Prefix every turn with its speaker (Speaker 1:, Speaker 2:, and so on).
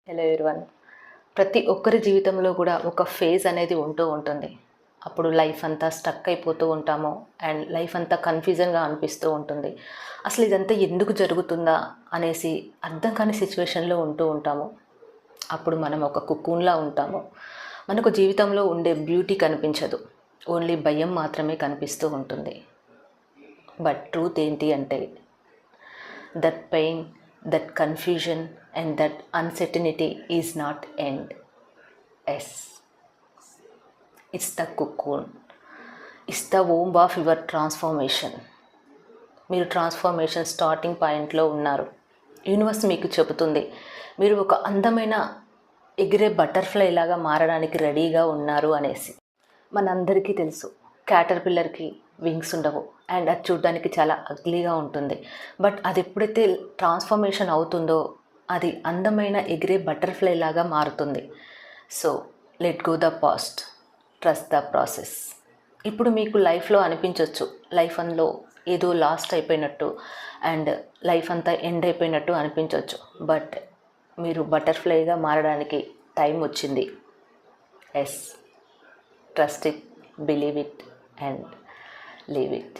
Speaker 1: Hello everyone. ప్రతి ఒక్కరి జీవితంలో కూడా ఒక ఫేజ్ అనేది ఉంటూ ఉంటుంది. అప్పుడు లైఫ్ అంతా స్టక్ అయిపోతూ ఉంటాము అండ్ లైఫ్ అంతా కన్ఫ్యూజన్గా అనిపిస్తూ ఉంటుంది. అసలు ఇదంతా ఎందుకు జరుగుతుందా అనేసి అర్థం కాని సిచ్యువేషన్లో ఉంటూ ఉంటాము. అప్పుడు మనం ఒక కుక్కూన్లా ఉంటాము. మనకు జీవితంలో ఉండే బ్యూటీ కనిపించదు, ఓన్లీ భయం మాత్రమే కనిపిస్తూ ఉంటుంది. బట్ ట్రూత్ ఏంటి అంటే that pain, that confusion and that uncertainty is not end. Yes, it's the cocoon. It's the womb of your transformation. మీరు ట్రాన్స్ఫర్మేషన్ స్టార్టింగ్ పాయింట్లో ఉన్నారు. యూనివర్స్ మీకు చెబుతుంది మీరు ఒక అందమైన ఎగిరే బటర్ఫ్లై లాగా మారడానికి రెడీగా ఉన్నారు అనేసి. మనందరికీ తెలుసు క్యాటర్పిల్లర్కి వింగ్స్ ఉండవు అండ్ అది చూడడానికి చాలా అగ్లీగా ఉంటుంది. బట్ అది ఎప్పుడైతే ట్రాన్స్ఫర్మేషన్ అవుతుందో అది అందమైన ఎగిరే బటర్ఫ్లై లాగా మారుతుంది. So let go the past, trust the process. ఇప్పుడు మీకు లైఫ్లో అనిపించవచ్చు లైఫ్ అందులో ఏదో లాస్ట్ అయిపోయినట్టు అండ్ లైఫ్ అంతా ఎండ్ అయిపోయినట్టు అనిపించవచ్చు. బట్ మీరు బటర్ఫ్లైగా మారడానికి టైం వచ్చింది. Yes, trust it, believe it and leave it.